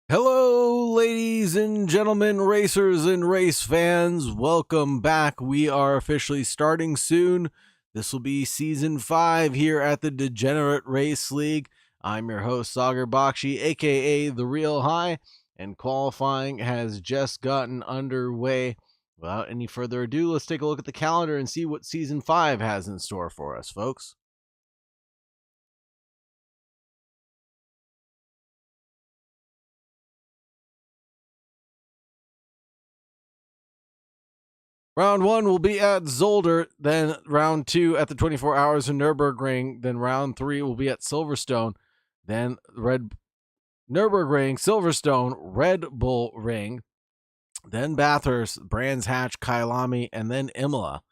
Hello, ladies and gentlemen, racers and race fans. Welcome back. We are officially starting soon. This will be Season 5 here at the Degenerate Race League. I'm your host, Zolder, aka The Real High, and qualifying has just gotten underway. Without any further ado, let's take a look at the calendar and see what Season 5 has in store for us, folks. Round 1 will be at Zolder, then round 2 at the 24 Hours of Nürburgring, then round 3 will be at Silverstone, then Nürburgring, Silverstone, Red Bull Ring, then Bathurst, Brands Hatch, Kyalami, and then Imola.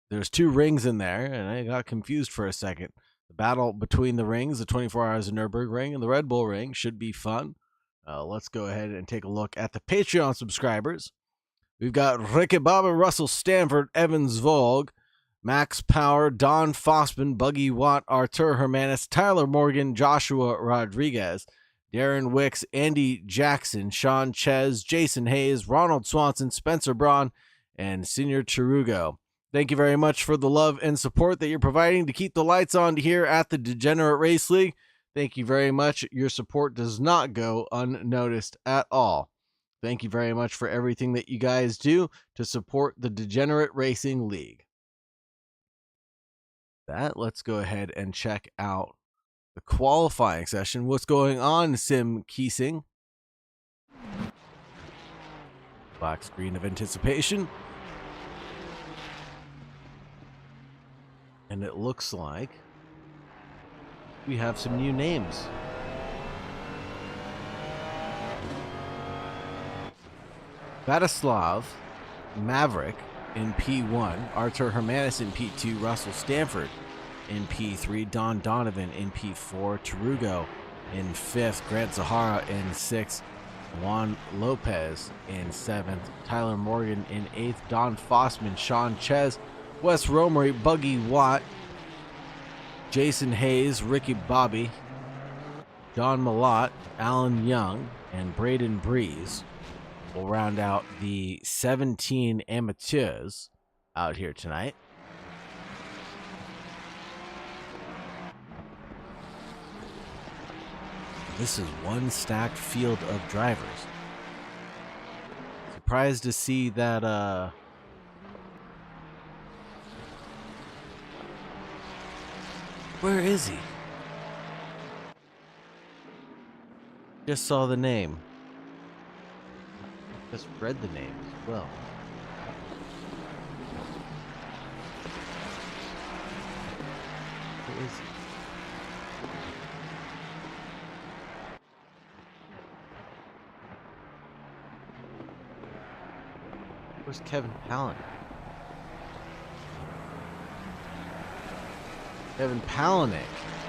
There's 2 rings in there, and I got confused for a second. The battle between the rings, the 24 Hours of Nürburgring and the Red Bull Ring, should be fun. Let's go ahead and take a look at the Patreon subscribers. We've got Ricky Baba, Russell Stanford, Evans Vogue, Max Power, Don Fossman, Buggy Watt, Artur Hermanis, Tyler Morgan, Joshua Rodriguez, Darren Wicks, Andy Jackson, Sean Ches, Jason Hayes, Ronald Swanson, Spencer Braun, and Senior Chirugo. Thank you very much for the love and support that you're providing to keep the lights on here at the Degenerate Race League. Thank you very much. Your support does not go unnoticed at all. Thank you very much for everything that you guys do to support the Degenerate Racing League. Let's go ahead and check out the qualifying session. What's going on, Sim Keesing? Black screen of anticipation. And it looks like we have some new names. Vatislav, Maverick, in P1, Artur Hermanis in P2, Russell Stanford in P3, Don Donovan in P4, Tarugo in 5th, Grant Zahara in 6th, Juan Lopez in 7th, Tyler Morgan in 8th, Don Fossman, Sean Ches, Wes Romery, Buggy Watt, Jason Hayes, Ricky Bobby, John Malott, Alan Young, and Braden Breeze will round out the 17 amateurs out here tonight. This is one stacked field of drivers. Surprised to see that where is he? Just saw the name. Just read the name as well. Where is he? Where's Kevin Palaniuk? Kevin Palaniuk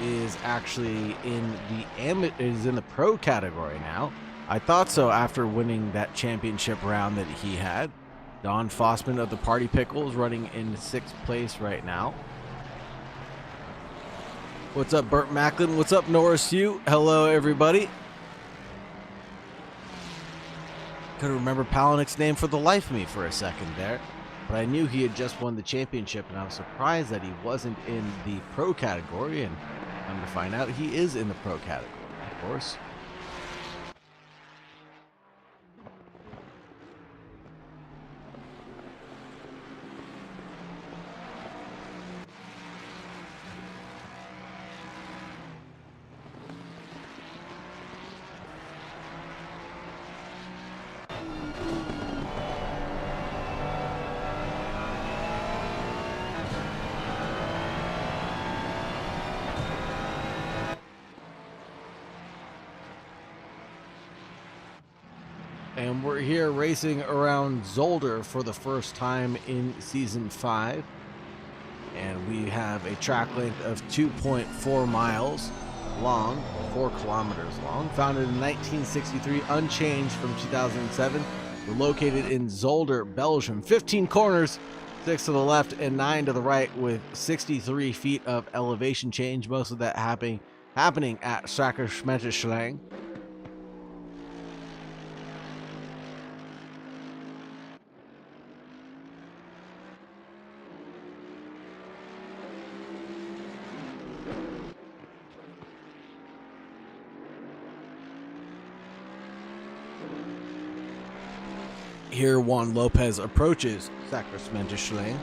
is actually in the pro category now. I thought so after winning that championship round that he had. Don Fossman of the Party Pickles running in 6th place right now. What's up, Burt Macklin? What's up, Norris Hugh? Hello, everybody. Couldn't remember Palaniuk's name for the life of me for a second there, but I knew he had just won the championship, and I was surprised that he wasn't in the pro category, and I'm to find out he is in the pro category, of course. And we're here racing around Zolder for the first time in Season 5. And we have a track length of 2.4 miles long, 4 kilometers long. Founded in 1963, unchanged from 2007. We're located in Zolder, Belgium. 15 corners, 6 to the left and 9 to the right, with 63 feet of elevation change. Most of that happening at Stracker-Schmetterschlang. Here Juan Lopez approaches Sacramento-Schlang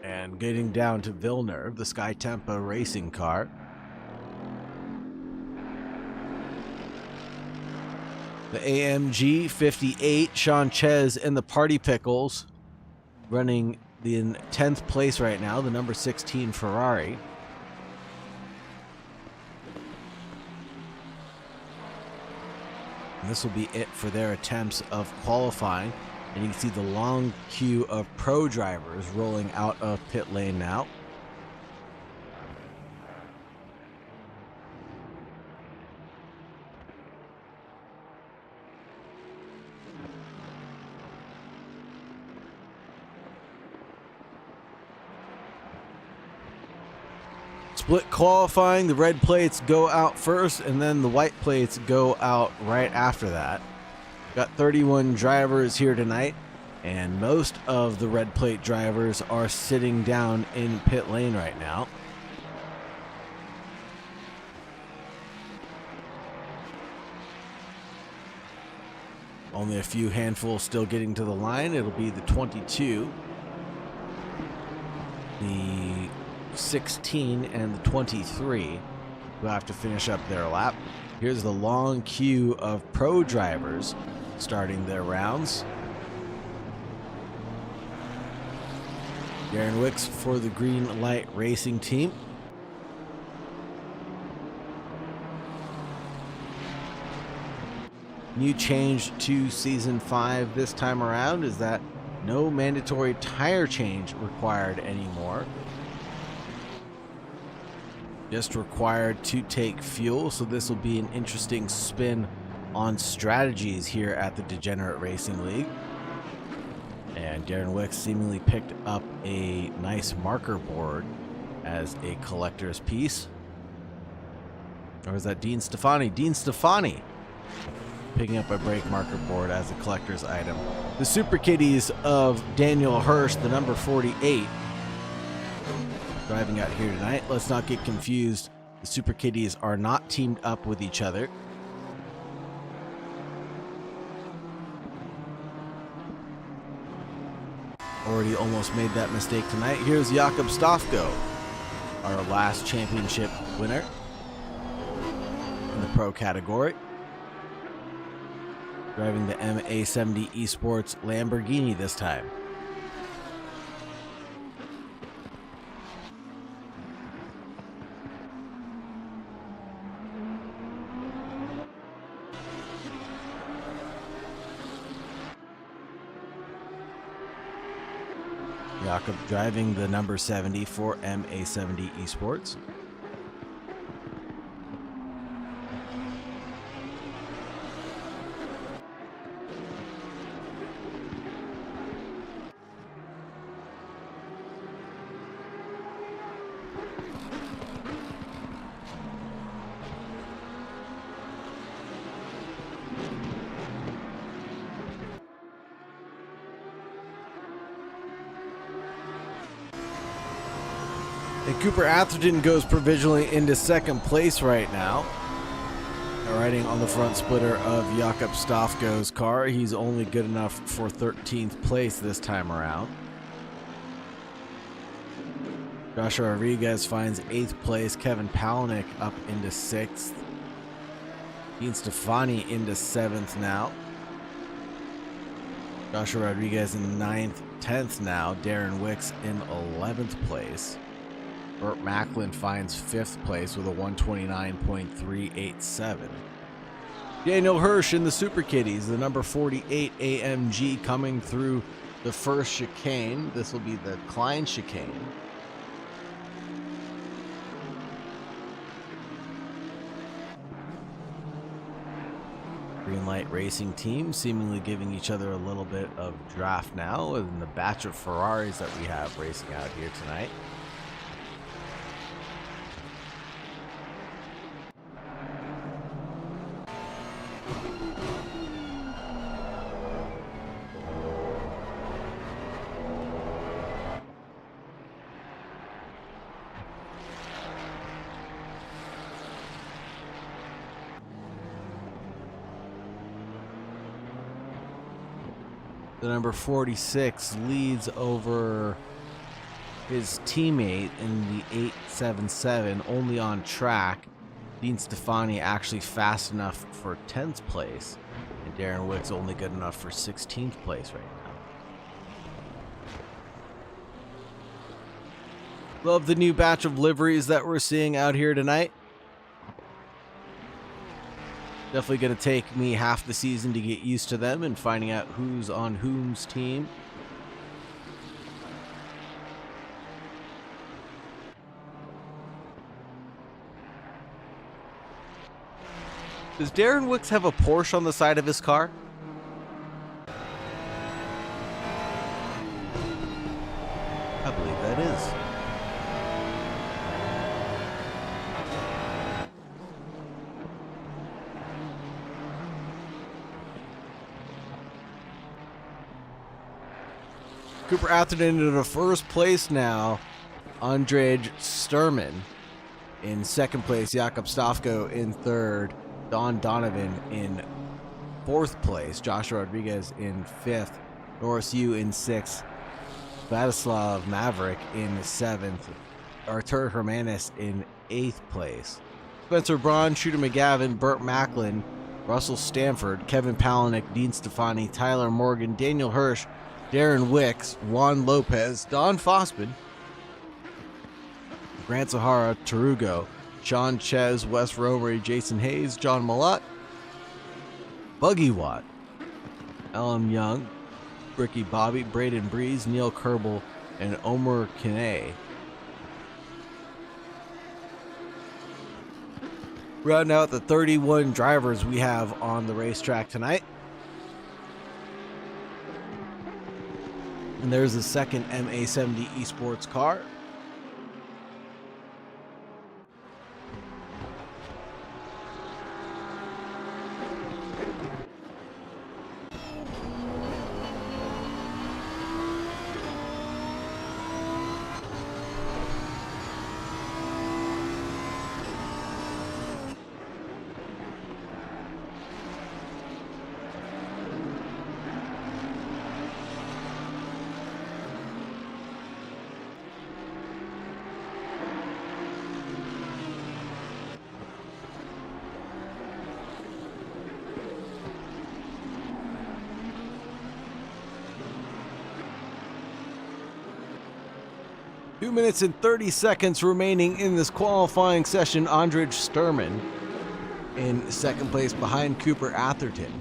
and getting down to Villeneuve, the Sky Tempa racing car. The AMG 58, Sean Ches and the Party Pickles running in 10th place right now, the number 16 Ferrari. And this will be it for their attempts of qualifying. And you can see the long queue of pro drivers rolling out of pit lane now. Split qualifying, the red plates go out first and then the white plates go out right after that. Got 31 drivers here tonight, and most of the red plate drivers are sitting down in pit lane right now. Only a few handfuls still getting to the line. It'll be the 22, the 16, and the 23 who have to finish up their lap. Here's the long queue of pro drivers starting their rounds. Darren Wicks for the Green Light Racing Team. New change to Season 5 this time around is that No mandatory tire change required anymore. Just required to take fuel, so this will be an interesting spin on strategies here at the Degenerate Racing League. And Darren Wicks seemingly picked up a nice marker board as a collector's piece. Or is that Dean Stefani? Dean Stefani picking up a brake marker board as a collector's item. The Super Kitties of Daniel Hirsch, the number 48, driving out here tonight. Let's not get confused. The Super Kitties are not teamed up with each other. Already almost made that mistake tonight. Here's Jakob Stofko, our last championship winner in the pro category, driving the MA70 Esports Lamborghini this time. Jakob driving the number 70 for MA70 Esports. And Cooper Atherton goes provisionally into second place right now. Riding on the front splitter of Jakob Stofko's car. He's only good enough for 13th place this time around. Joshua Rodriguez finds 8th place. Kevin Palaniuk up into 6th. Dean Stefani into 7th now. Joshua Rodriguez in 9th, 10th now. Darren Wicks in 11th place. Burt Macklin finds 5th place with a 129.387. Daniel Hirsch in the Super Kitties, the number 48 AMG coming through the first chicane. This will be the Klein chicane. Greenlight Racing Team seemingly giving each other a little bit of draft now in the batch of Ferraris that we have racing out here tonight. The number 46 leads over his teammate in the 877, only on track. Dean Stefani actually fast enough for 10th place, and Darren Wicks only good enough for 16th place right now. Love the new batch of liveries that we're seeing out here tonight. Definitely going to take me half the season to get used to them and finding out who's on whom's team. Does Darren Wicks have a Porsche on the side of his car? I believe that is. Cooper Atherton into the first place now. Andrej Sturman in second place. Jakob Stofko in third. Don Donovan in fourth place. Joshua Rodriguez in fifth. Norris Yu in sixth. Vladislav Maverick in seventh. Artur Hermanis in eighth place. Spencer Braun, Shooter McGavin, Burt Macklin, Russell Stanford, Kevin Palaniuk, Dean Stefani, Tyler Morgan, Daniel Hirsch, Darren Wicks, Juan Lopez, Don Fossman, Grant Zahara, Tarugo, Sean Ches, Wes Romery, Jason Hayes, John Malott, Buggy Watt, L.M. Young, Ricky Bobby, Braden Breeze, Neil Kerbel, and Omer Kine. Round out the 31 drivers we have on the racetrack tonight. And there's the second MA70 Esports car. Two minutes and 30 seconds remaining in this qualifying session. Andrej Sturman in second place behind Cooper Atherton.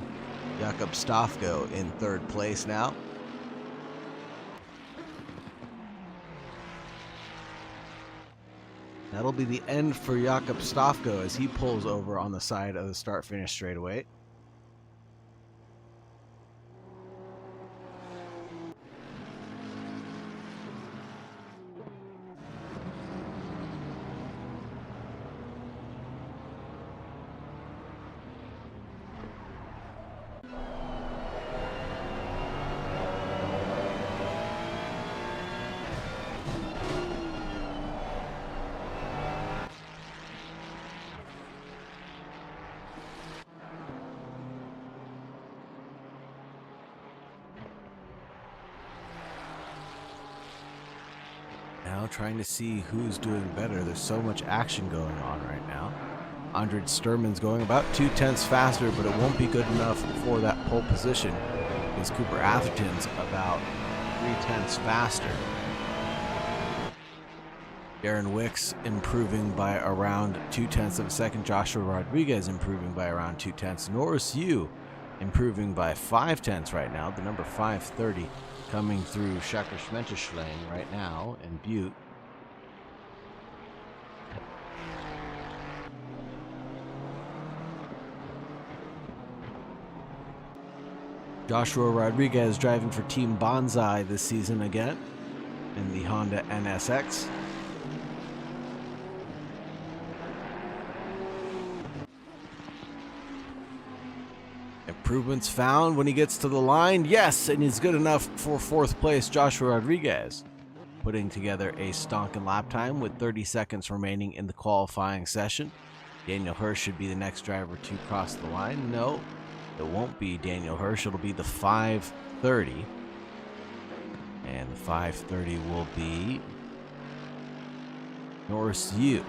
Jakob Stofko in third place now. That'll be the end for Jakob Stofko as he pulls over on the side of the start-finish straightaway. Now trying to see who's doing better. There's so much action going on right now. Andrej Sturman's going about 2/10 faster, but it won't be good enough for that pole position because Cooper Atherton's about 3/10 faster. Darren Wicks improving by around 2/10 of a second. Joshua Rodriguez improving by around 2/10. Norris Yu improving by 5/10 right now. The number 530 coming through Shaker Schmenteschlang right now in Butte. Joshua Rodriguez driving for Team Bonsai this season again in the Honda NSX. Improvements found when he gets to the line. Yes, and he's good enough for fourth place. Joshua Rodriguez putting together a stonking lap time with 30 seconds remaining in the qualifying session. Daniel Hirsch should be the next driver to cross the line. No, it won't be Daniel Hirsch. It'll be the 530. And the 530 will be Norris Yu.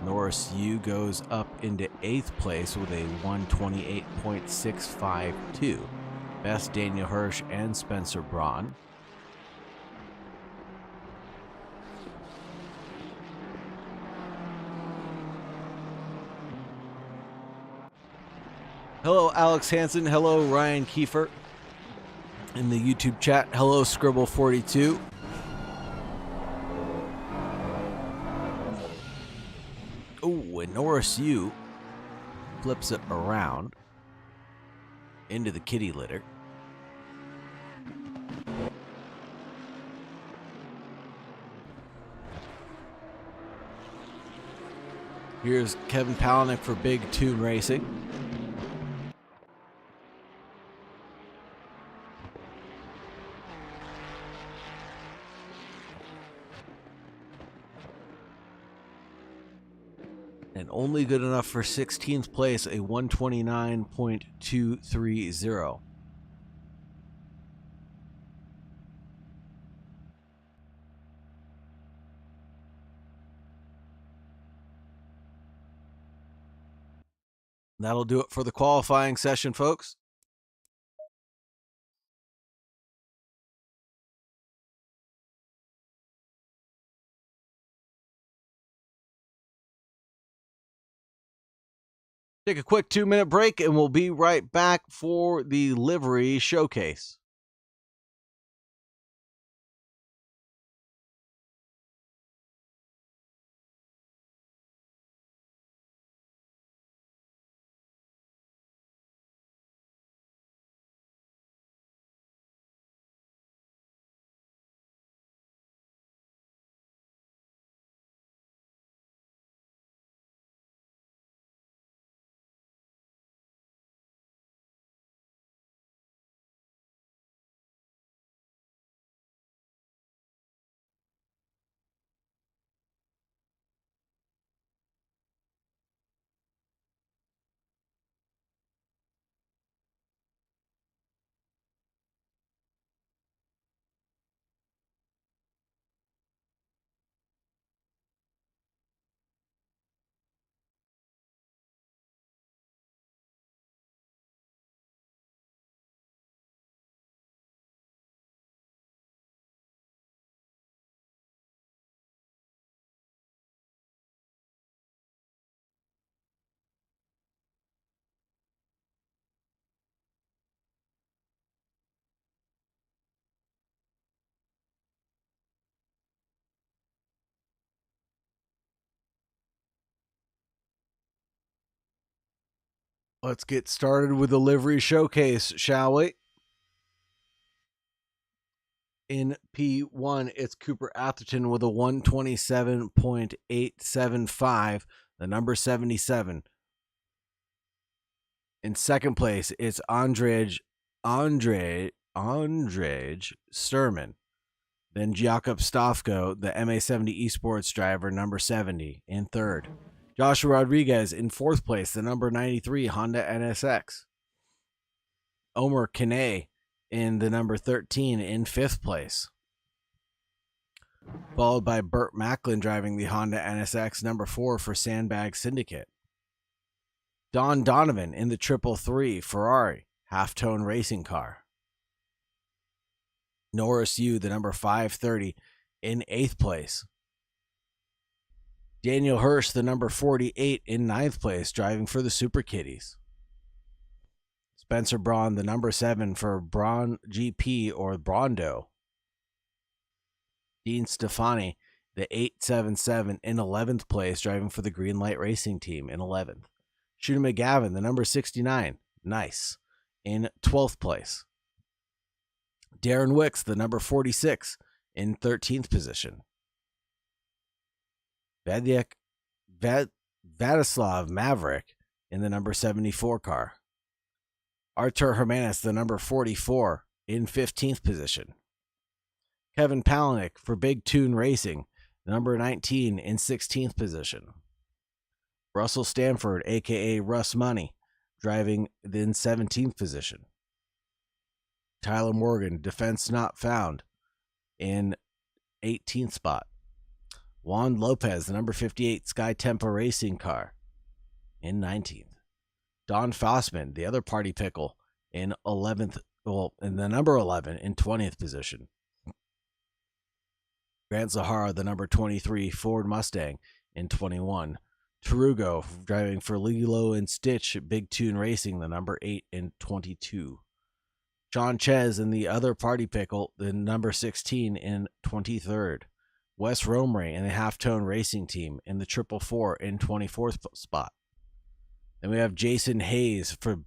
Norris Yu goes up into 8th place with a 128.652. Best Daniel Hirsch and Spencer Braun. Hello, Alex Hansen. Hello, Ryan Kiefer. In the YouTube chat, hello, Scribble42. Oh, and Norris Yu flips it around into the kitty litter. Here's Kevin Palaniuk for Big Tune Racing. And only good enough for 16th place, a 129.230. That'll do it for the qualifying session, folks. Take a quick 2-minute break and we'll be right back for the livery showcase. Let's get started with the livery showcase, shall we? In P1, it's Cooper Atherton with a 127.875, the number 77. In second place, it's Andrej Sturman. Then Jakob Stofko, the MA70 Esports driver, number 70, in third. Joshua Rodriguez in fourth place, the number 93 Honda NSX. Omer Kane in the number 13 in fifth place. Followed by Burt Macklin driving the Honda NSX number 4 for Sandbag Syndicate. Don Donovan in the 333 Ferrari half-tone racing car. Norris Yu, the number 530, in 8th place. Daniel Hirsch, the number 48, in 9th place, driving for the Super Kitties. Spencer Braun, the number 7 for Braun GP or Brondo. Dean Stefani, the 877, in 11th place, driving for the Green Light Racing Team in 11th. Shooter McGavin, the number 69, nice, in 12th place. Darren Wicks, the number 46, in 13th position. Vladislav Maverick in the number 74 car. Artur Hermanis, the number 44, in 15th position. Kevin Palaniuk for Big Tune Racing, the number 19, in 16th position. Russell Stanford, a.k.a. Russ Money, driving in 17th position. Tyler Morgan, defense not found, in 18th spot. Juan Lopez, the number 58 Sky Tempo Racing car, in 19th. Don Fossman, the other party pickle, in 11th, in the number 11, in 20th position. Grant Zahara, the number 23 Ford Mustang, in 21. Tarugo, driving for Lilo and Stitch Big Tune Racing, the number 8, in 22. Sean Ches in the other party pickle, the number 16, in 23rd. Wes Romery in the half-tone racing team in the 444 in 24th spot. Then we have Jason Hayes for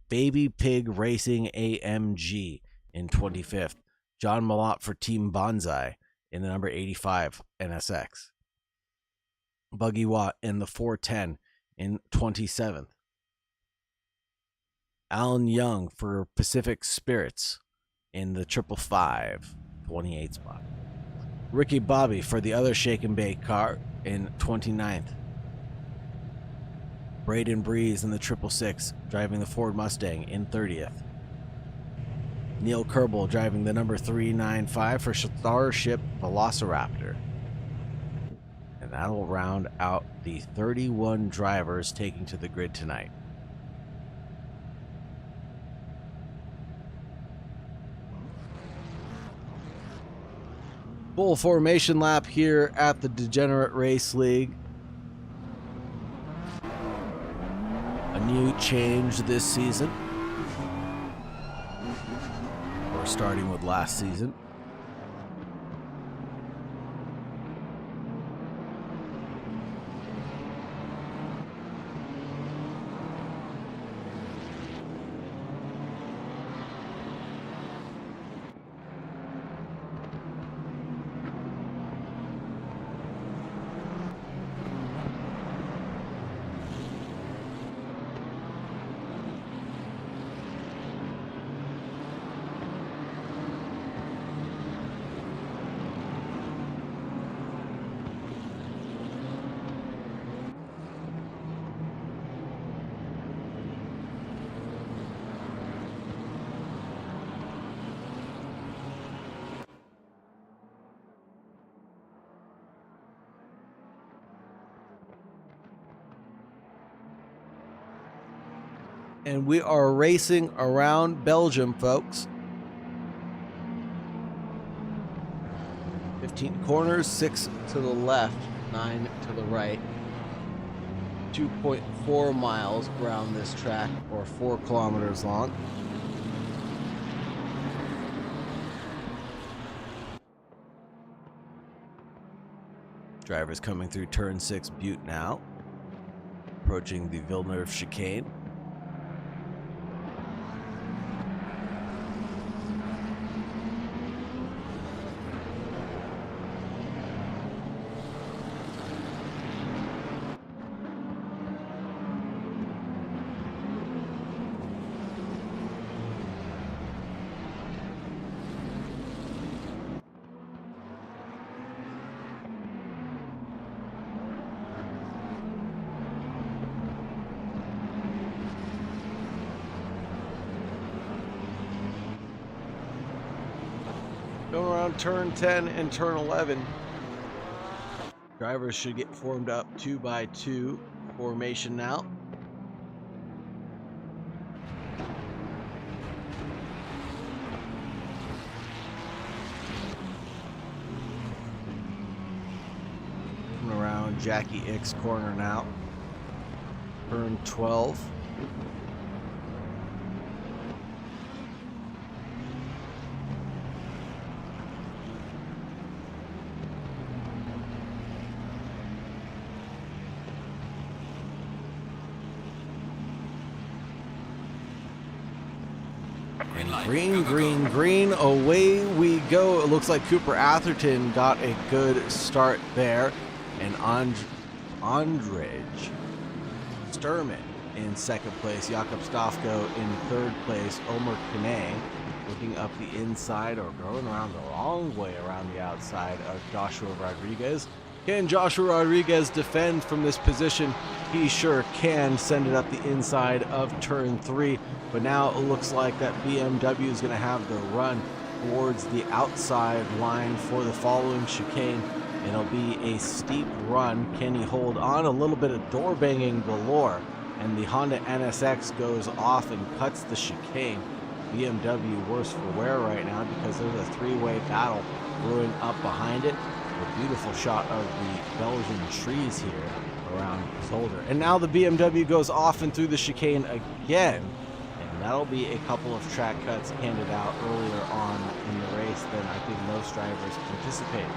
Baby Pig Racing AMG in 25th. John Malott for Team Bonsai in the number 85 NSX. Buggy Watt in the 410 in 27th. Alan Young for Pacific Spirits in the 555, 28th spot. Ricky Bobby for the other Shake and Bake car in 29th. Braden Breeze in the 666, driving the Ford Mustang in 30th. Neil Kerbel driving the number 395 for Starship Velociraptor. And that'll round out the 31 drivers taking to the grid tonight. Full formation lap here at the Degenerate Race League. A new change this season. Or starting with last season. And we are racing around Belgium, folks. 15 corners, 6 to the left, 9 to the right. 2.4 miles around this track, or 4 kilometers long. Drivers coming through turn 6 Butte now. Approaching the Villeneuve chicane. Going around turn 10 and turn 11. Drivers should get formed up 2 by 2 formation now. Coming around Jackie Ick's corner now. Turn 12. Green, green, green, away we go. It looks like Cooper Atherton got a good start there. And Andrej Sturman in second place. Jakob Stofko in third place. Omer Kane looking up the inside, or going around the wrong way around the outside of Joshua Rodriguez. Can Joshua Rodriguez defend from this position? He sure can. Send it up the inside of turn 3. But now it looks like that BMW is going to have the run towards the outside line for the following chicane. It'll be a steep run. Can he hold on? A little bit of door banging galore. And the Honda NSX goes off and cuts the chicane. BMW worse for wear right now because there's a 3-way battle brewing up behind it. A beautiful shot of the Belgian trees here around Zolder. And now the BMW goes off and through the chicane again. And that'll be a couple of track cuts handed out earlier on in the race than I think most drivers anticipated.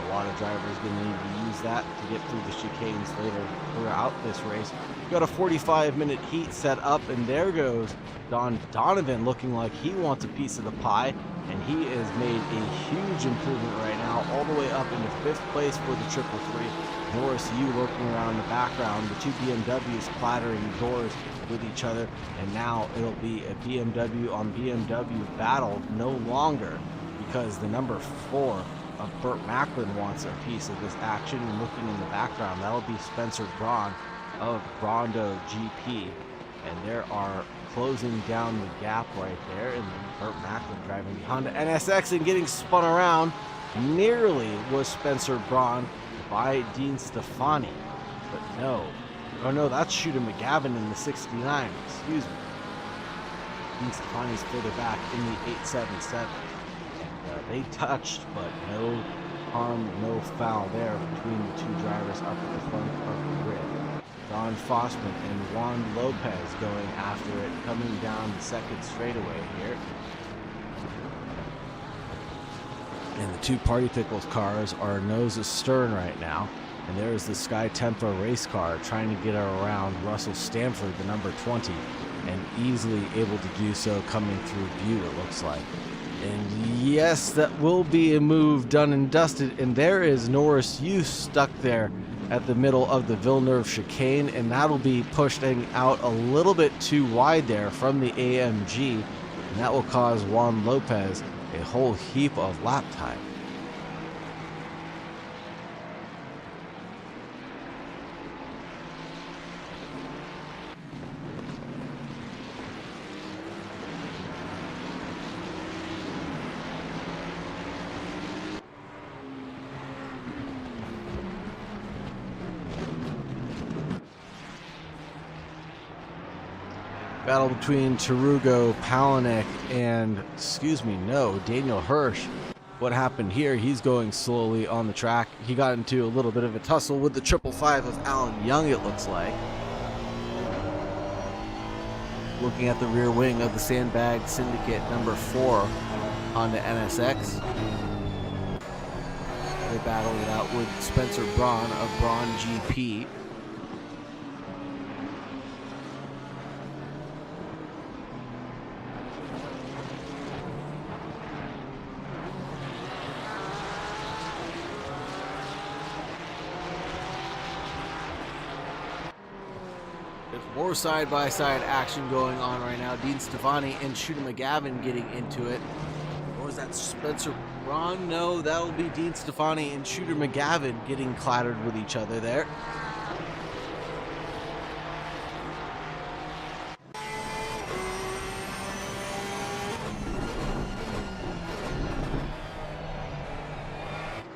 A lot of drivers going to need to use that to get through the chicanes later throughout this race. We've got a 45-minute heat set up, and there goes Don Donovan looking like he wants a piece of the pie. And he has made a huge improvement right now, all the way up into 5th place for the 333. Norris Yu lurking around the background, the 2 BMWs clattering doors with each other, and now it'll be a BMW on BMW battle no longer, because the number 4 of Burt Macklin wants a piece of this action. And looking in the background, that'll be Spencer Braun of Brondo GP, and there are closing down the gap right there, and Burt Macklin driving the Honda NSX and getting spun around nearly was Spencer Braun by Dean Stefani, but no. Oh no, that's Shooter McGavin in the 69, excuse me. Dean Stefani's further back in the 877. They touched, but no harm, no foul there between the 2 drivers up at the front of the grid. Don Fossman and Juan Lopez going after it, coming down the second straightaway here. And the two Party Pickles cars are nose astern right now. And there is the Sky Tempra race car trying to get around Russell Stanford, the number 20, and easily able to do so coming through view, it looks like. And yes, that will be a move done and dusted. And there is Norris Youth stuck there at the middle of the Villeneuve chicane, and that'll be pushing out a little bit too wide there from the AMG, and that will cause Juan Lopez a whole heap of lap time. Battle between Tarugo, Palaniuk, and, Daniel Hirsch. What happened here? He's going slowly on the track. He got into a little bit of a tussle with the 555 of Alan Young, it looks like. Looking at the rear wing of the Sandbag Syndicate number 4 Honda NSX. They battled it out with Spencer Braun of Braun GP. More side-by-side action going on right now. Dean Stefani and Shooter McGavin getting into it. Or was that Spencer Braun? No, that'll be Dean Stefani and Shooter McGavin getting clattered with each other there.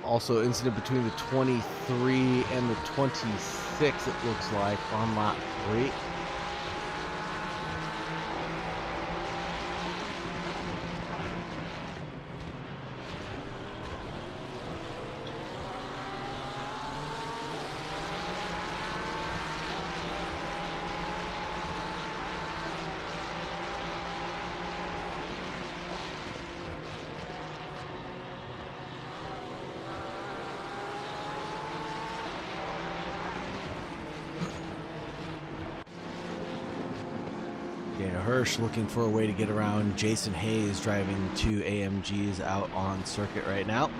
Also incident between the 23 and the 26, it looks like, on lap 3. Hirsch looking for a way to get around Jason Hayes, driving 2 AMGs out on circuit right now.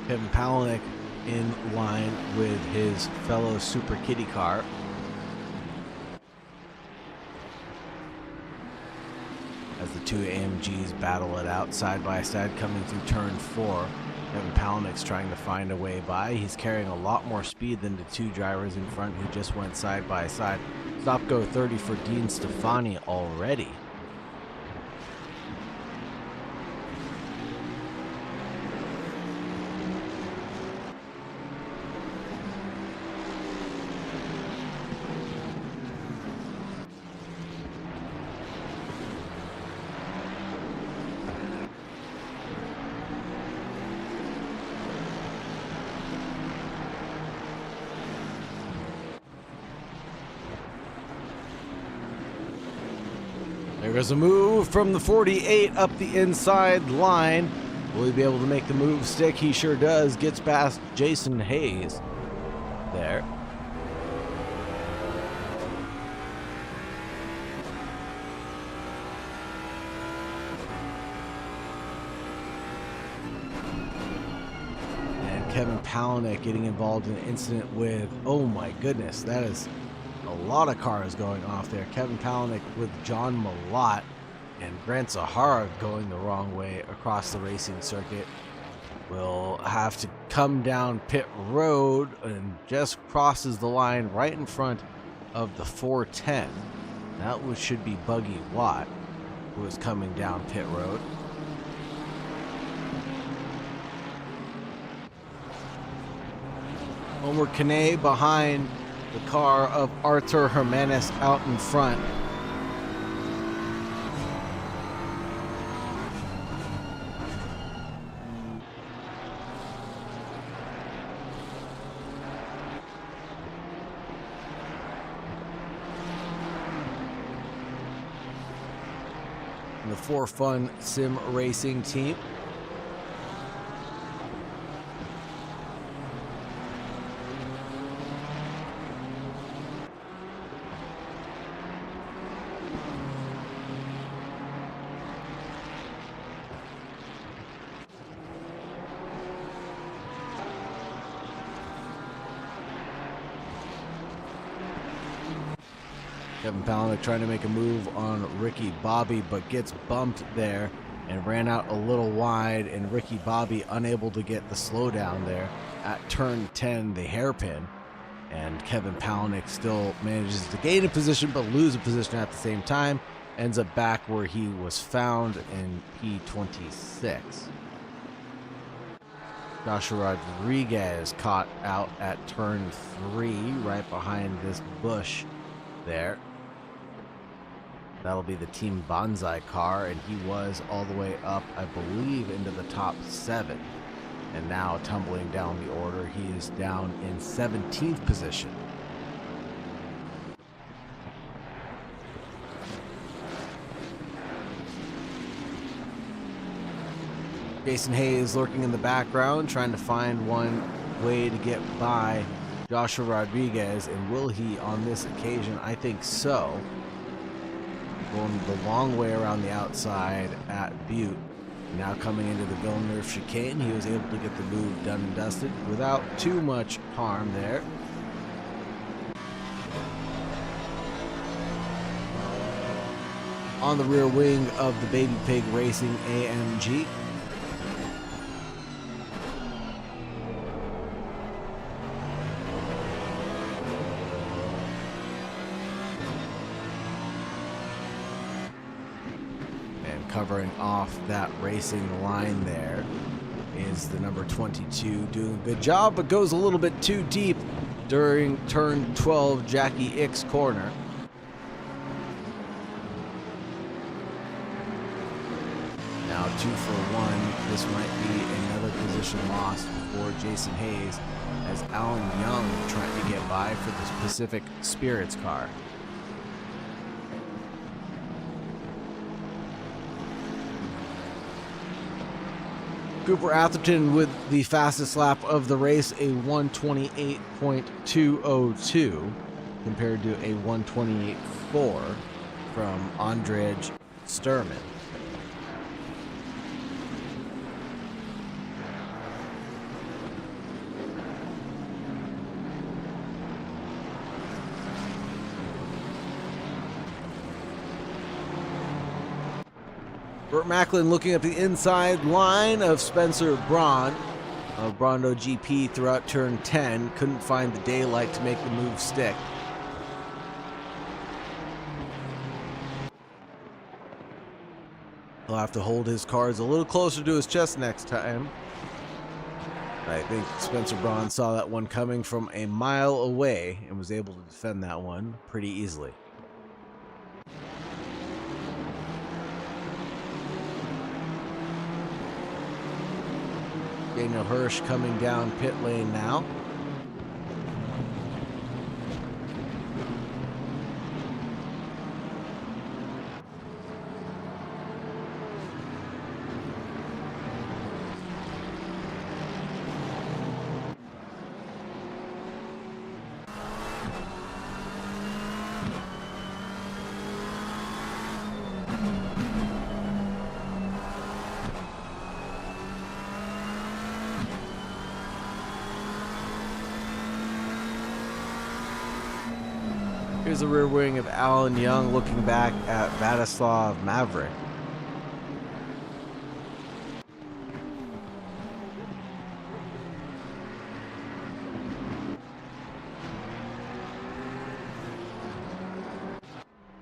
Kevin Palaniuk in line with his fellow Super Kitty car. As the 2 AMGs battle it out side by side coming through turn 4. Kevin Palaniuk's trying to find a way by. He's carrying a lot more speed than the 2 drivers in front who just went side by side. Stop go 30 for Dean Stefani already. There's a move from the 48 up the inside line. Will he be able to make the move stick? He sure does. Gets past Jason Hayes there. And Kevin Palaniuk getting involved in an incident with, oh my goodness, that is a lot of cars going off there. Kevin Palaniuk with John Malott and Grant Zahara going the wrong way across the racing circuit. Will have to come down pit road and just crosses the line right in front of the 410. That should be Buggy Watt, who is coming down pit road. Homer Kane behind the car of Artur Jimenez out in front. and the For Fun Sim Racing team. Kevin Palaniuk trying to make a move on Ricky Bobby, but gets bumped there and ran out a little wide, and Ricky Bobby unable to get the slowdown there at turn 10, the hairpin. And Kevin Palaniuk still manages to gain a position but lose a position at the same time. Ends up back where he was found in P26. Joshua Rodriguez caught out at turn 3, right behind this bush there. That'll be the Team Bonsai car, and he was all the way up, I believe, into the top 7. And now tumbling down the order, he is down in 17th position. Jason Hayes lurking in the background, trying to find one way to get by Joshua Rodriguez, and will he on this occasion? I think so. Going the long way around the outside at Butte. Now coming into the Villeneuve chicane, he was able to get the move done and dusted without too much harm there. On the rear wing of the Baby Pig Racing AMG. Covering off that racing line there is the number 22, doing a good job, but goes a little bit too deep during turn 12, Jackie Ick's corner. Now 2 for 1. This might be another position lost for Jason Hayes, as Alan Young trying to get by for the Pacific Spirits car. Cooper Atherton with the fastest lap of the race, a 128.202 compared to a 128.4 from Andrej Sturman. Burt Macklin looking at the inside line of Spencer Braun of Brondo GP throughout turn 10. Couldn't find the daylight to make the move stick. He'll have to hold his cards a little closer to his chest next time. I think Spencer Braun saw that one coming from a mile away and was able to defend that one pretty easily. Daniel Hirsch coming down pit lane now. Here's the rear wing of Alan Young looking back at Vladislav Maverick.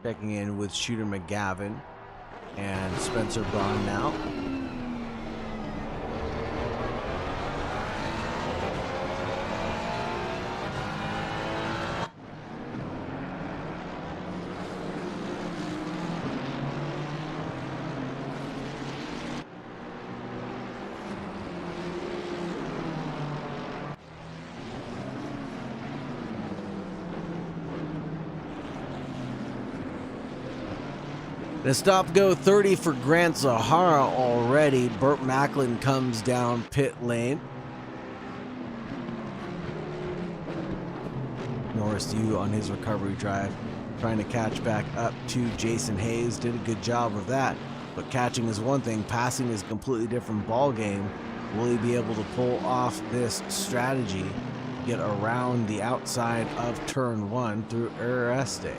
Checking in with Shooter McGavin and Spencer Braun now. The stop-go 30 for Grant Zahara already. Burt Macklin comes down pit lane. Norris Yu on his recovery drive, trying to catch back up to Jason Hayes. Did a good job of that. But catching is one thing, passing is a completely different ball game. Will he be able to pull off this strategy, get around the outside of turn 1 through Arreste?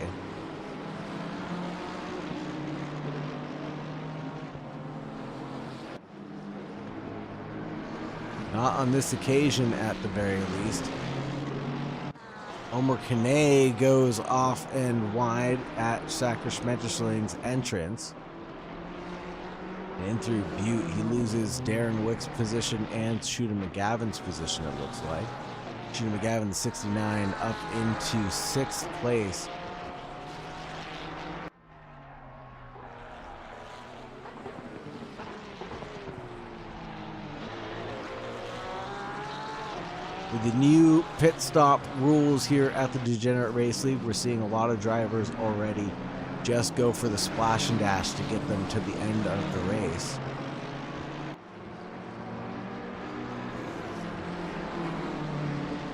Not on this occasion, at the very least. Omar Kane goes off and wide at Sacker-Schmettersling's entrance. In through Butte, he loses Darren Wick's position and Shooter McGavin's position, it looks like. Shooter McGavin, 69, up into 6th place. With the new pit stop rules here at the Degenerate Race League, we're seeing a lot of drivers already just go for the splash and dash to get them to the end of the race.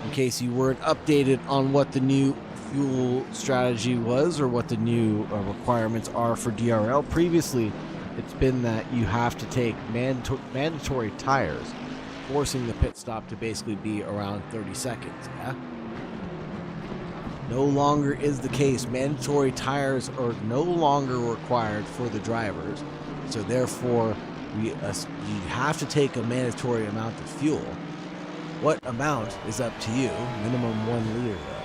In case you weren't updated on what the new fuel strategy was or what the new requirements are for DRL, previously it's been that you have to take mandatory tires, forcing the pit stop to basically be around 30 seconds, yeah? No longer is the case. Mandatory tires are no longer required for the drivers, so therefore you have to take a mandatory amount of fuel. What amount is up to you, minimum 1 liter though.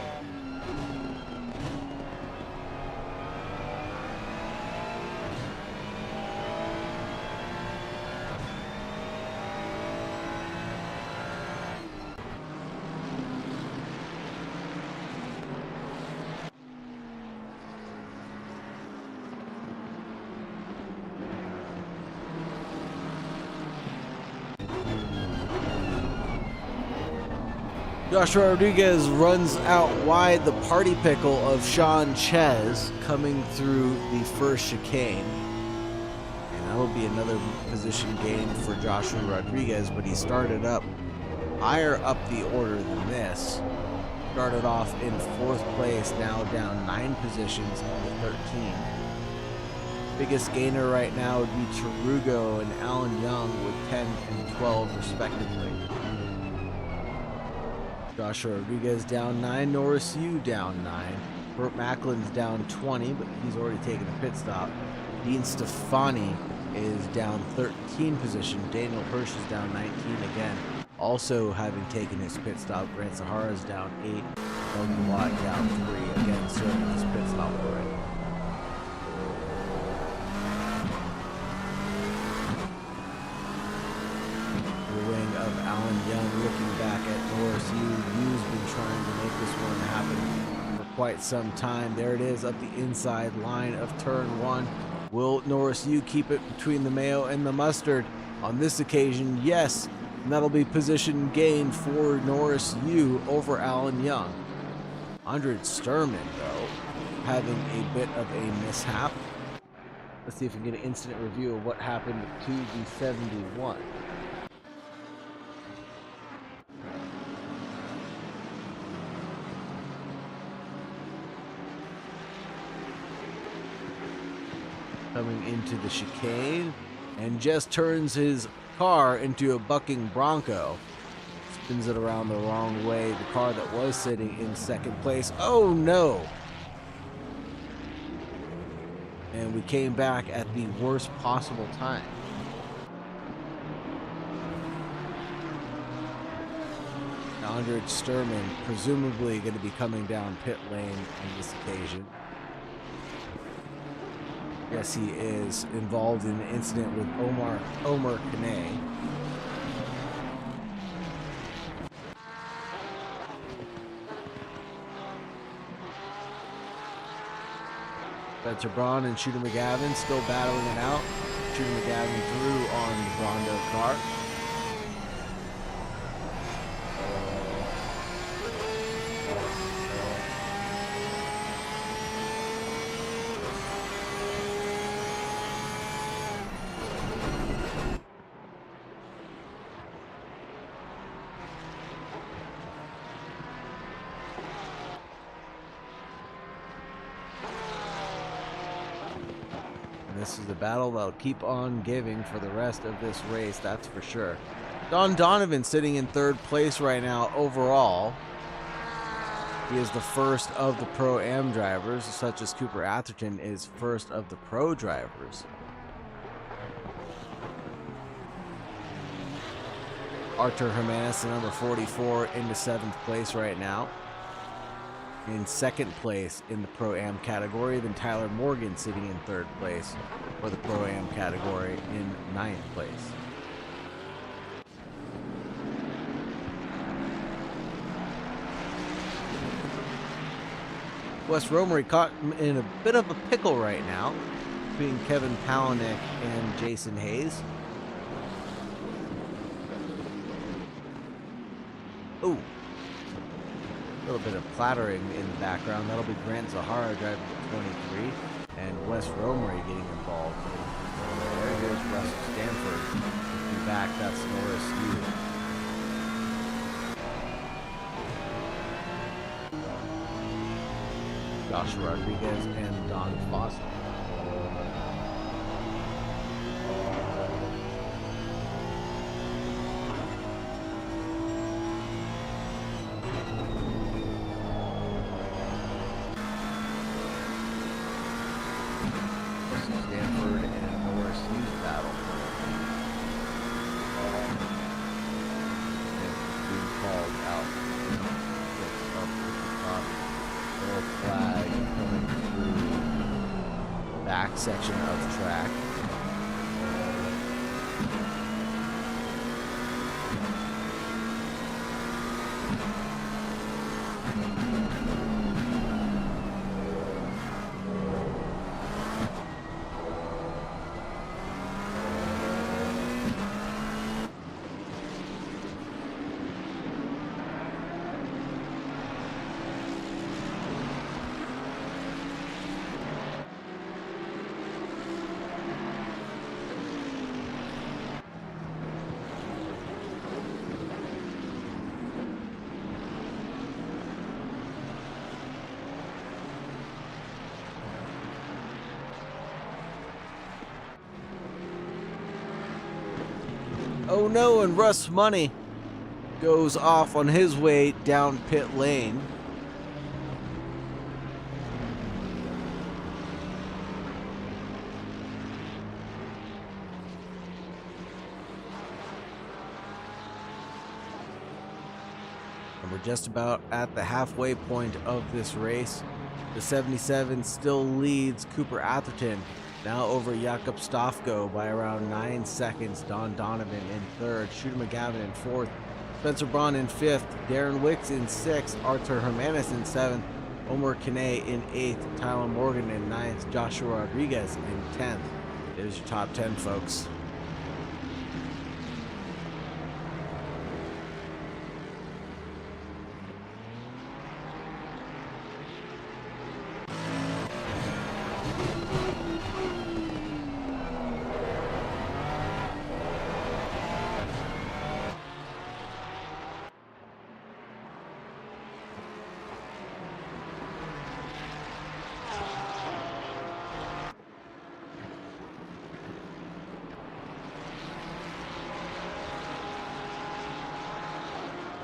Joshua Rodriguez runs out wide the party pickle of Sean Chez coming through the first chicane. And that'll be another position gain for Joshua Rodriguez, but he started up higher up the order than this. Started off in 4th place, now down 9 positions to 13. Biggest gainer right now would be Tarugo and Alan Young with 10 and 12 respectively. Joshua Rodriguez down 9, Norris Yu down 9. Burt Macklin's down 20, but he's already taken a pit stop. Dean Stefani is down 13 position. Daniel Hirsch is down 19 again, also having taken his pit stop. Grant Sahara is down 8. Logan Watt down 3, again serving his pit stop already. Of Alan Young looking back at Norris Yu. Yu's been trying to make this one happen for quite some time. There it is up the inside line of turn 1. Will Norris Yu keep it between the mayo and the mustard? On this occasion, yes. And that'll be position gain for Norris Yu over Alan Young. Andre Sturman, though, having a bit of a mishap. Let's see if we can get an instant review of what happened to the 71. Coming into the chicane and just turns his car into a bucking Bronco. Spins it around the wrong way. The car that was sitting in 2nd place. Oh no! And we came back at the worst possible time. Andre Sturman presumably going to be coming down pit lane on this occasion. Yes, he is involved in an incident with Omar Kane. Spencer Braun and Shooter McGavin still battling it out. Shooter McGavin through on the Rondo car. this is the battle that'll keep on giving for the rest of this race, that's for sure. Don Donovan sitting in third place right now overall. He is the first of the Pro-Am drivers, such as Cooper Atherton is first of the Pro drivers. Artur Jimenez, the number 44, into 7th place right now. In 2nd place in the Pro-Am category, then Tyler Morgan sitting in 3rd place for the Pro-Am category in 9th place. Wes Romery caught in a bit of a pickle right now between Kevin Palaniuk and Jason Hayes. Ooh. A little bit of clattering in the background. That'll be Grant Zahara driving at 23 and Wes Romery getting involved. There goes Russell Stanford. In back, that's Norris Hughes. Josh Rodriguez and Don Foster. Stanford and Norris Hughes battle. And being called out. Up with the top. Little flag coming through the back section of the track. Oh no, and Russ Money goes off on his way down pit lane. And we're just about at the halfway point of this race. The 77 still leads Cooper Atherton, now over Jakob Stofko by around 9 seconds. Don Donovan in 3rd, Shooter McGavin in 4th, Spencer Braun in 5th, Darren Wicks in 6th, Artur Jimenez in 7th, Omar Kane in 8th, Tyler Morgan in 9th, Joshua Rodriguez in 10th. There's your top 10, folks.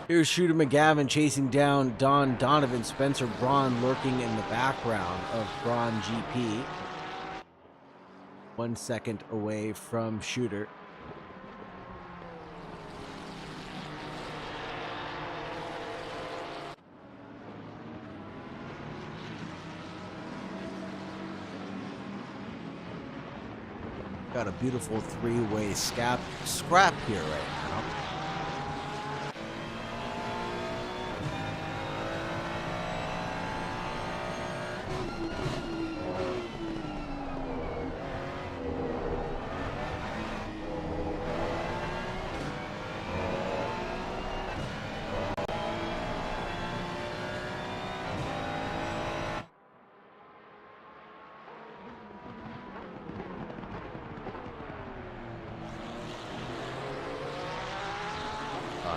Here's Shooter McGavin chasing down Don Donovan. Spencer Braun lurking in the background of Braun GP. 1 second away from Shooter. Got a beautiful three-way scrap here right now.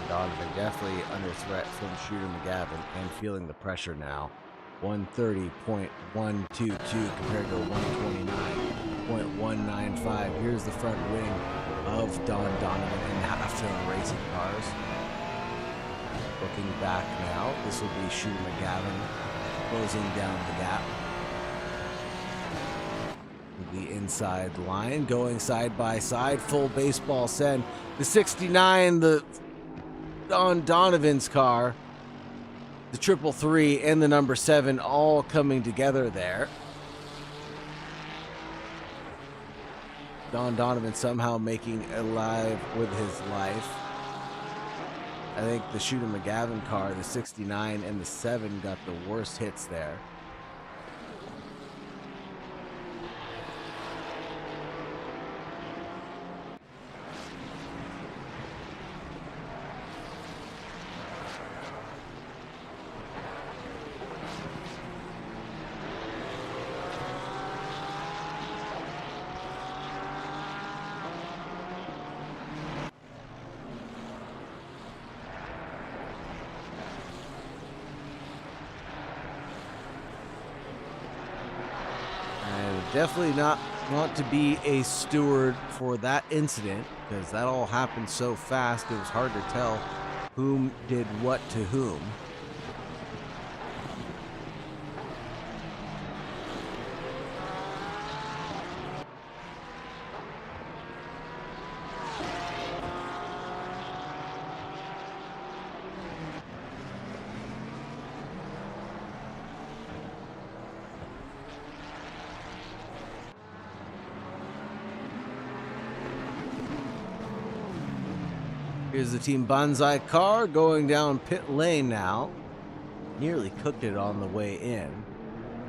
Donovan definitely under threat from Shooter McGavin and feeling the pressure now. 130.122 compared to 129. 1:19.195. Here's the front wing of Don Donovan in half-tone racing cars. Looking back now, this will be Shooter McGavin closing down the gap. The inside line going side by side, full baseball send. The 69, the Don Donovan's car, the 333 and the number 7 all coming together there. Don Donovan somehow making alive with his life. I think the Shooter McGavin car, the 69 and the 7, got the worst hits there. Definitely not want to be a steward for that incident, because that all happened so fast it was hard to tell whom did what to whom. Here's the Team Banzai car going down pit lane now. Nearly cooked it on the way in.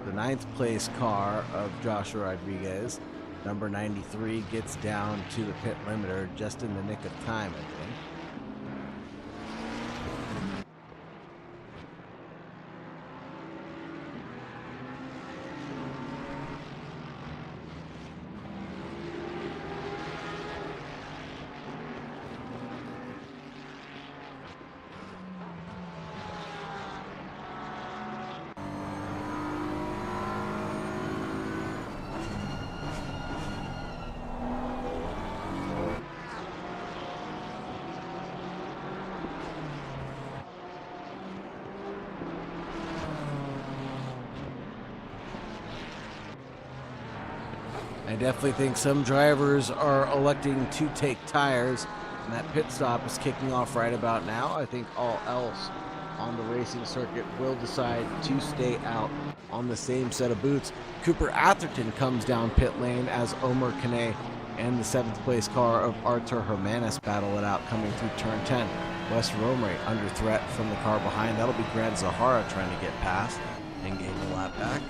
The 9th place car of Joshua Rodriguez, number 93, gets down to the pit limiter just in the nick of time, I think. I definitely think some drivers are electing to take tires, and that pit stop is kicking off right about now. I think all else on the racing circuit will decide to stay out on the same set of boots. Cooper Atherton comes down pit lane as Omer Kane and the 7th place car of Artur Hermanis battle it out coming through turn 10. Wes Romery under threat from the car behind. That'll be Grant Zahara trying to get past and gain the lap back.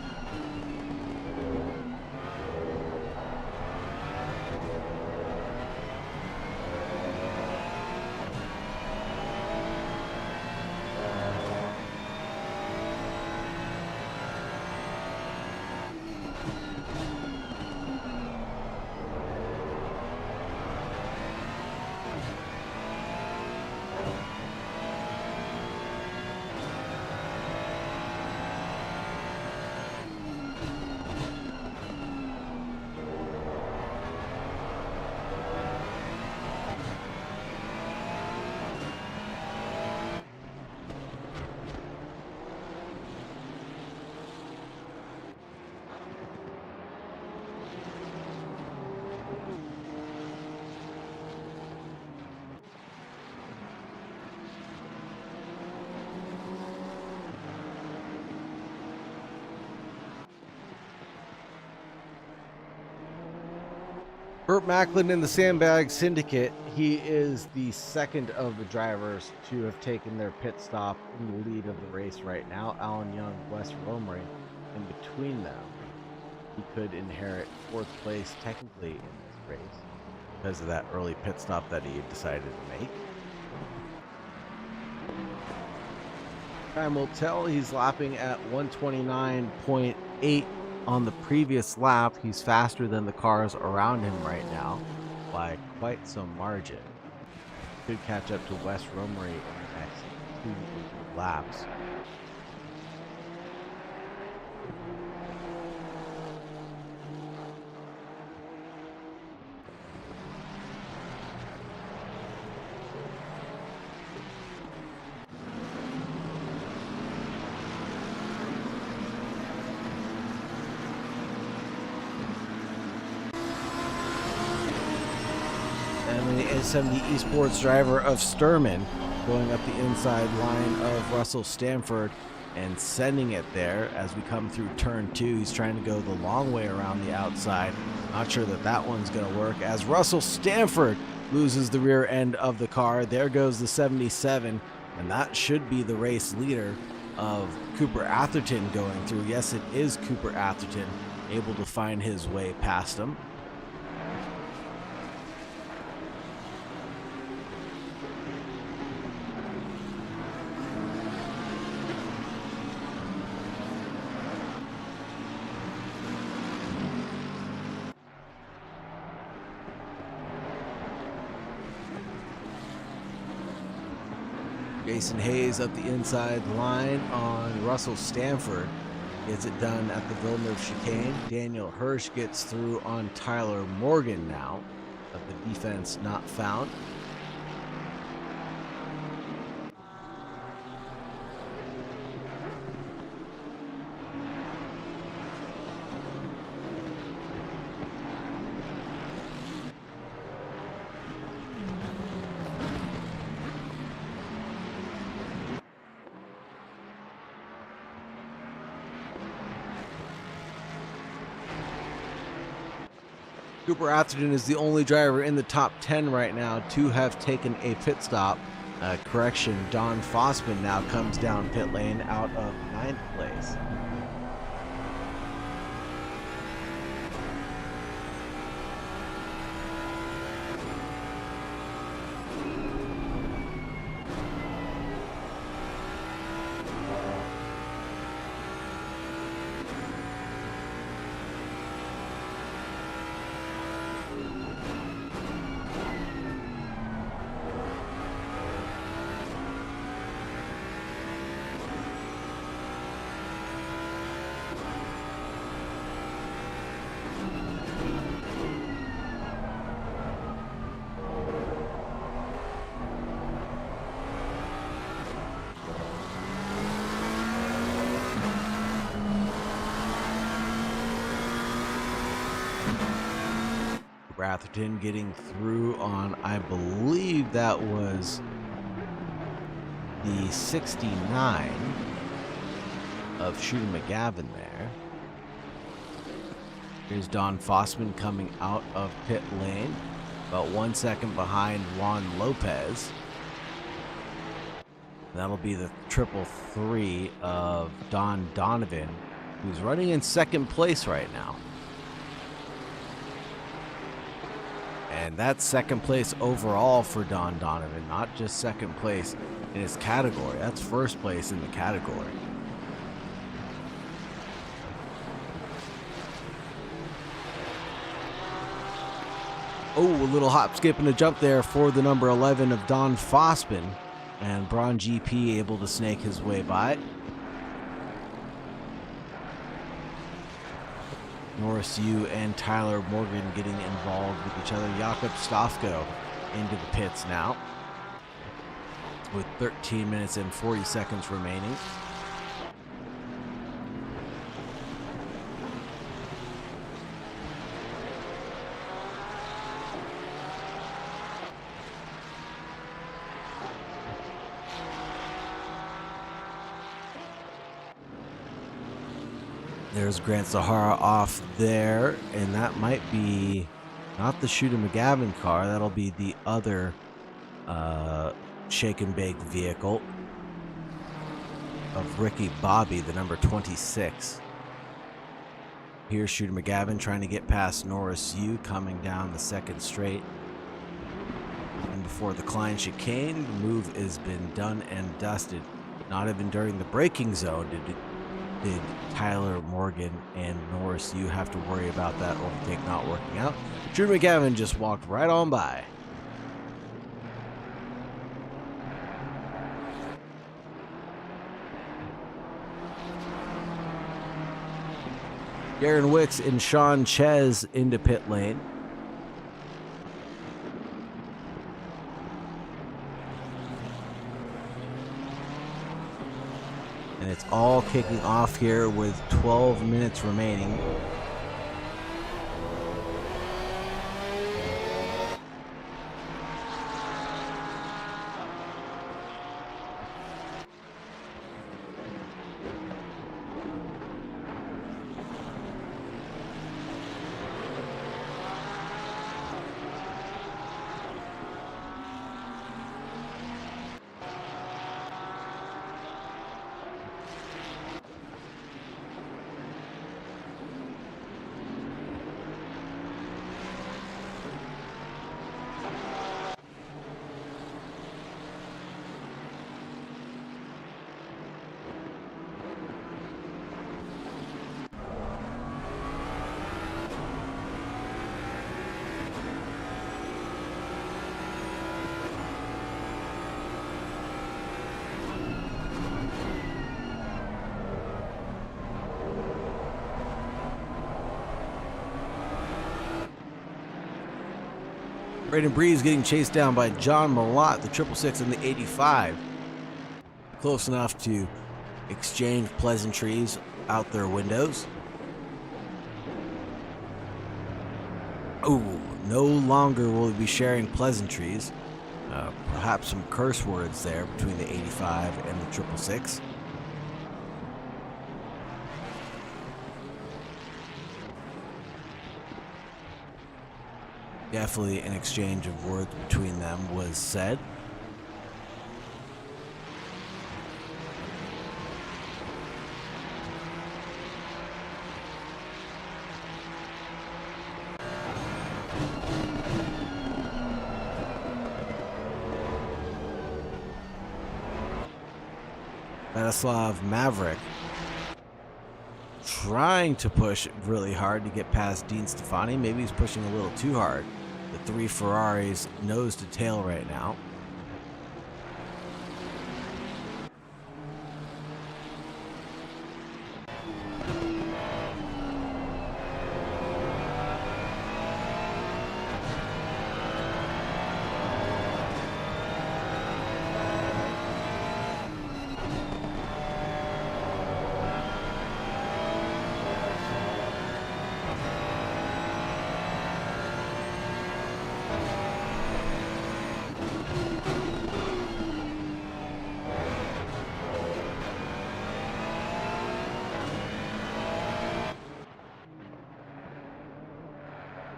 Burt Macklin in the Sandbag Syndicate, he is the second of the drivers to have taken their pit stop in the lead of the race right now. Alan Young, Wes Romery in between them. He could inherit 4th place technically in this race because of that early pit stop that he had decided to make. Time will tell. He's lapping at 129.8 on the previous lap. He's faster than the cars around him right now by quite some margin. Could catch up to Wes Romery in the next 2 laps. And the A70 Esports driver of Sturman going up the inside line of Russell Stanford and sending it there as we come through turn 2. He's trying to go the long way around the outside. Not sure that that one's going to work as Russell Stanford loses the rear end of the car. There goes the 77, and that should be the race leader of Cooper Atherton going through. Yes, it is Cooper Atherton able to find his way past him. Jason Hayes up the inside line on Russell Stanford. Gets it done at the Villeneuve chicane. Daniel Hirsch gets through on Tyler Morgan now, of the defense not found. Cooper Atherton is the only driver in the top 10 right now to have taken a pit stop. Correction, Don Fossman now comes down pit lane out of 9th place. Atherton getting through on, I believe that was the 69 of Shooter McGavin there. Here's Don Fossman coming out of pit lane, about 1 second behind Juan Lopez. That'll be the 333 of Don Donovan, who's running in second place right now. And that's second place overall for Don Donovan, not just second place in his category. That's first place in the category. Oh, a little hop, skip, and a jump there for the number 11 of Don Fossman. And Braun GP able to snake his way by. Norris Yu and Tyler Morgan getting involved with each other. Jakob Stofko into the pits now with 13 minutes and 40 seconds remaining. There's Grant Zahara off there, and that might be not the Shooter McGavin car. That'll be the other shake and bake vehicle of Ricky Bobby, the number 26. Here's Shooter McGavin trying to get past Norris Yu coming down the second straight. And before the Klein chicane, the move has been done and dusted. Not even during the braking zone did Tyler Morgan and Norris Yu have to worry about that overtake not working out. Drew McGavin just walked right on by. Darren Wicks and Sean Ches into pit lane. And it's all kicking off here with 12 minutes remaining. Braden Breeze getting chased down by John Malott, the 666 and the 85. Close enough to exchange pleasantries out their windows. Oh, no longer will we be sharing pleasantries. Perhaps some curse words there between the 85 and the 666. Definitely an exchange of words between them was said. Vladislav Maverick trying to push really hard to get past Dean Stefani. Maybe he's pushing a little too hard. The three Ferraris nose to tail right now.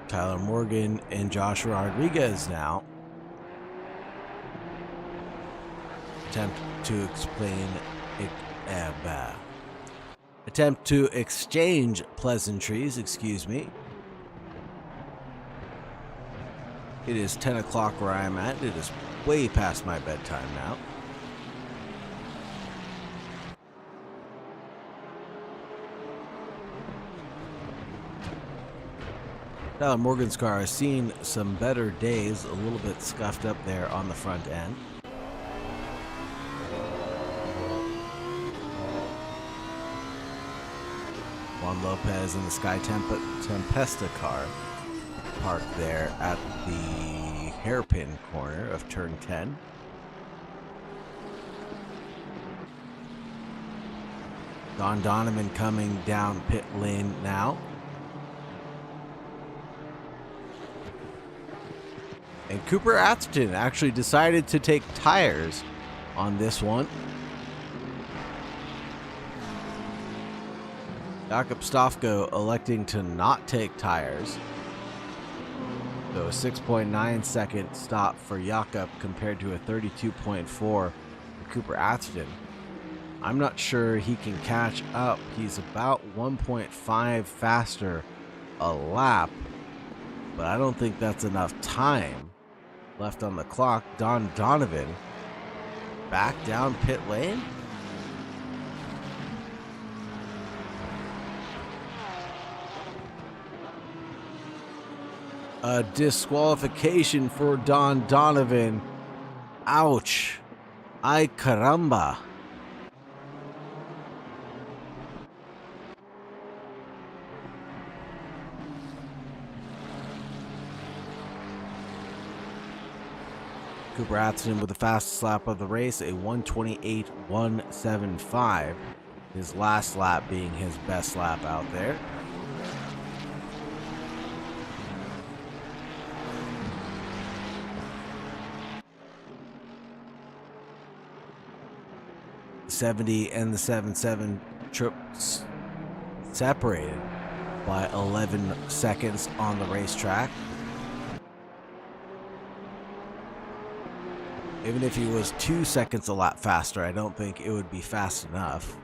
Tyler Morgan and Joshua Rodriguez now attempt to exchange pleasantries, excuse me. It is 10 o'clock where I am at. It is way past my bedtime now. Tyler Morgan's car has seen some better days, a little bit scuffed up there on the front end. Juan Lopez in the Sky Tempesta car parked there at the hairpin corner of turn 10. Don Donovan coming down pit lane now. And Cooper Atherton actually decided to take tires on this one. Jakob Stofko electing to not take tires. So a 6.9 second stop for Jakob compared to a 32.4 for Cooper Atherton. I'm not sure he can catch up. He's about 1.5 faster a lap, but I don't think that's enough time left on the clock. Don Donovan back down pit lane. A disqualification for Don Donovan. Ouch. Ay caramba. Cooper Atherton with the fastest lap of the race, a 1:28.175. His last lap being his best lap out there. .70 and the 7.7 trips separated by 11 seconds on the racetrack. Even if he was 2 seconds a lap faster, I don't think it would be fast enough.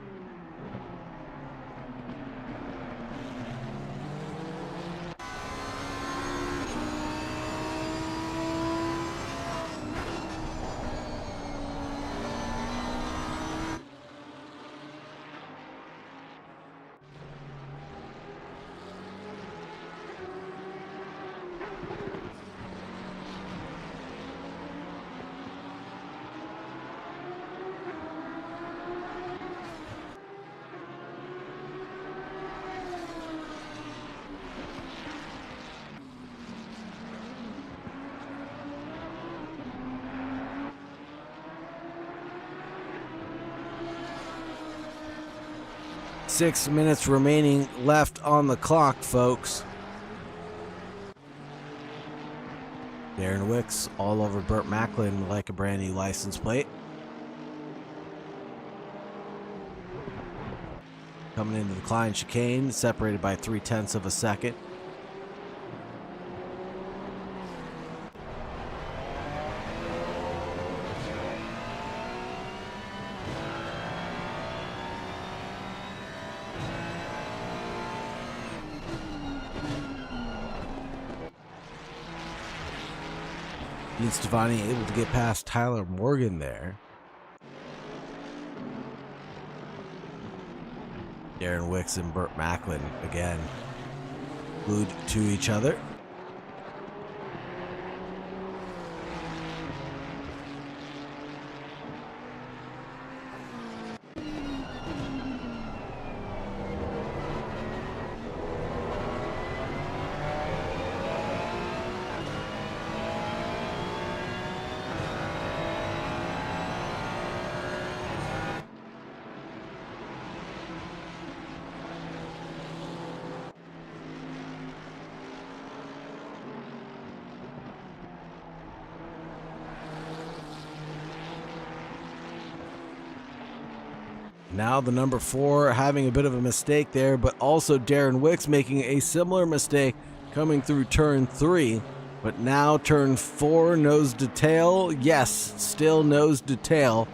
6 minutes remaining left on the clock, folks. Darren Wicks all over Burt Macklin like a brand new license plate. Coming into the Klein chicane, separated by 0.3 of a second. Dean Stefani able to get past Tyler Morgan there. Darren Wicks and Burt Macklin again glued to each other. Now the number 4 having a bit of a mistake there, but also Darren Wicks making a similar mistake coming through turn 3. But now turn 4, nose to tail. Yes, still nose to tail,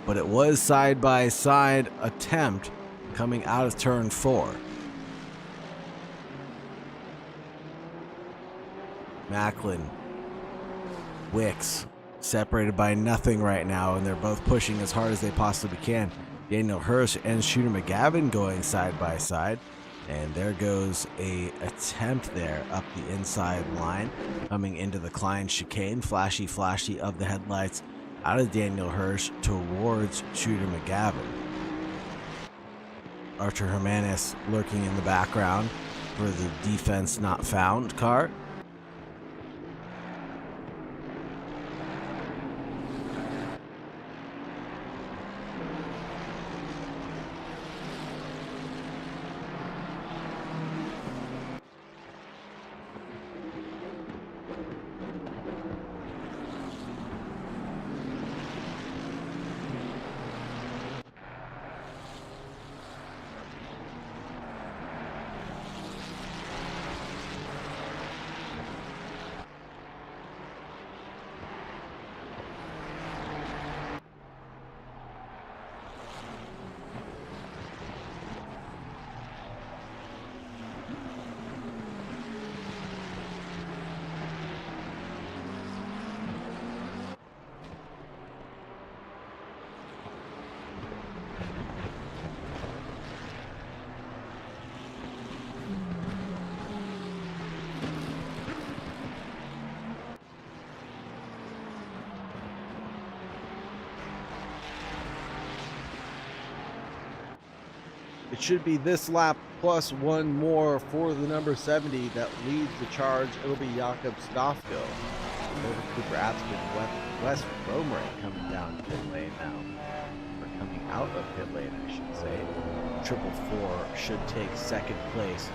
but it was side-by-side attempt coming out of turn 4. Macklin, Wicks, separated by nothing right now, and they're both pushing as hard as they possibly can. Daniel Hirsch and Shooter McGavin going side by side. And there goes a attempt there up the inside line, coming into the Klein chicane. Flashy of the headlights out of Daniel Hirsch towards Shooter McGavin. Archer Jimenez lurking in the background for the defense not found car. It should be this lap plus one more for the number 70 that leads the charge. It'll be Jakob Stofko over Cooper Atzman, Wes Romering coming down pit lane now. Or coming out of pit lane, I should say. 444 should take second place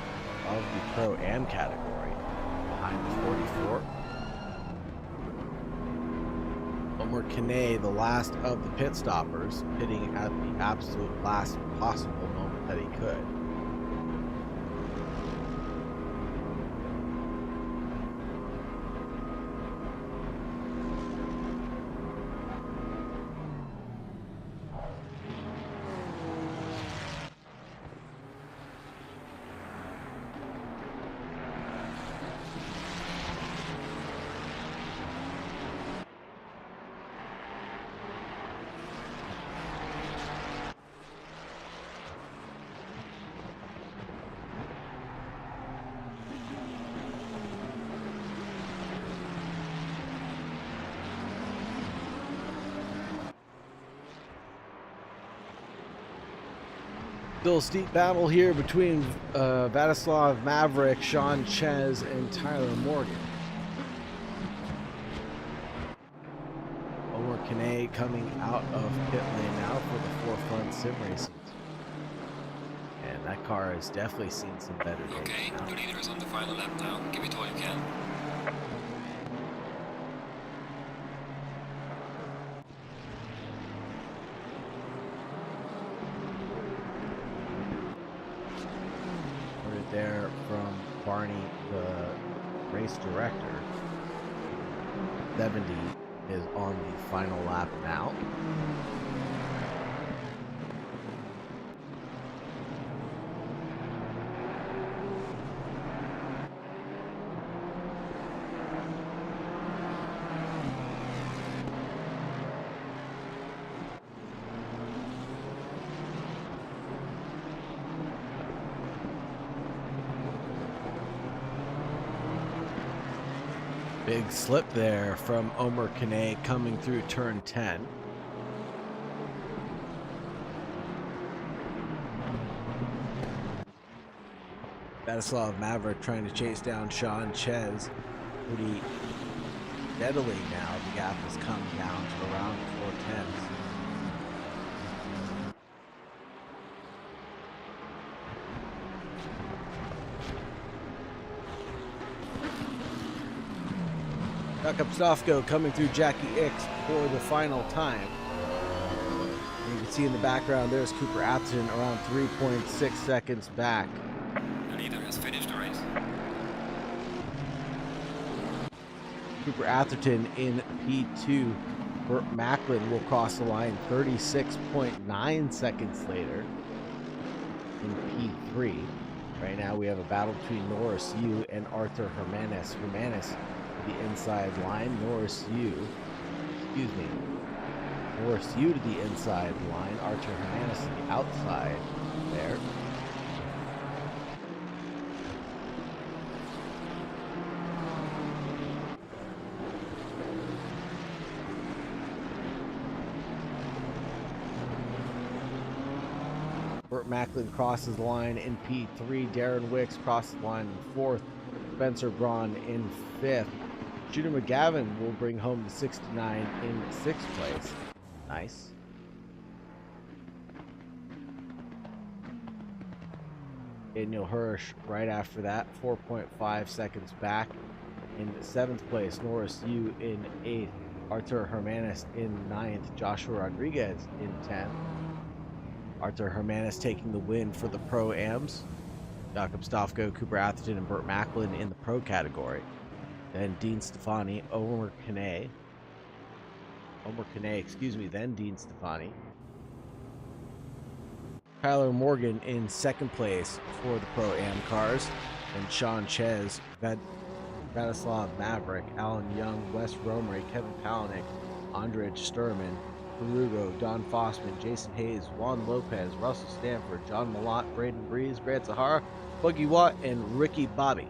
of the Pro-Am category behind the 44. Omar Kane, the last of the pit stoppers, pitting at the absolute last possible moment that he could. Still a steep battle here between Vladislav Maverick, Sean Ches, and Tyler Morgan. Omar Kane coming out of pit lane now for the forefront sim racing. And car has definitely seen some better days. Okay, your leader is on the final lap now. Give it all you can. Right there from Barney, the race director. 70 is on the final lap now. Big slip there from Omer Kane coming through turn 10. Batislav Maverick trying to chase down Sean Chez pretty steadily now. The gap has come down to around 4/10. Jakob Stofko coming through Jackie Ix for the final time. And you can see in the background there's Cooper Atherton around 3.6 seconds back. The leader has finished the race. Cooper Atherton in P2. Burt Macklin will cross the line 36.9 seconds later in P3. Right now we have a battle between Norris Yu and Arthur Hermanis. Hermanis to the inside line. Norris Yu to the inside line. Arthur Hermanis to the outside there. Burt Macklin crosses the line in P3. Darren Wicks crosses the line in 4th. Spencer Braun in 5th. Judah McGavin will bring home the 69 in 6th place. Nice. Daniel Hirsch right after that, 4.5 seconds back. In 7th place, Norris Yu in 8th. Arthur Hermanis in 9th. Joshua Rodriguez in 10th. Arthur Hermanis taking the win for the Pro-Ams. Jakob Stofko, Cooper Atherton, and Burt Macklin in the Pro category. Then Dean Stefani, Omer Kane, then Dean Stefani. Tyler Morgan in 2nd place for the Pro-Am cars. And Sean Chez, Batislav Maverick, Alan Young, Wes Romery, Kevin Palaniuk, Andrej Sturman, Perugo, Don Fossman, Jason Hayes, Juan Lopez, Russell Stanford, John Malott, Braden Breeze, Grant Sahara, Buggy Watt, and Ricky Bobby.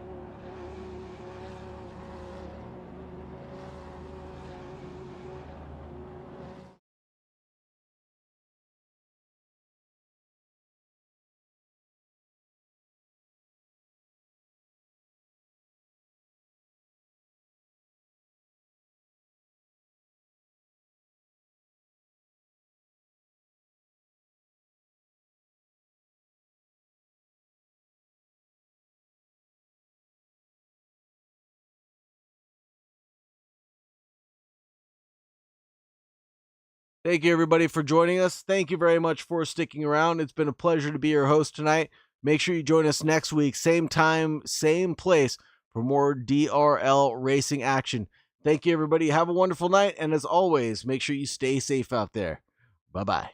Thank you, everybody, for joining us. Thank you very much for sticking around. It's been a pleasure to be your host tonight. Make sure you join us next week, same time, same place, for more DRL racing action. Thank you, everybody. Have a wonderful night. And as always, make sure you stay safe out there. Bye-bye.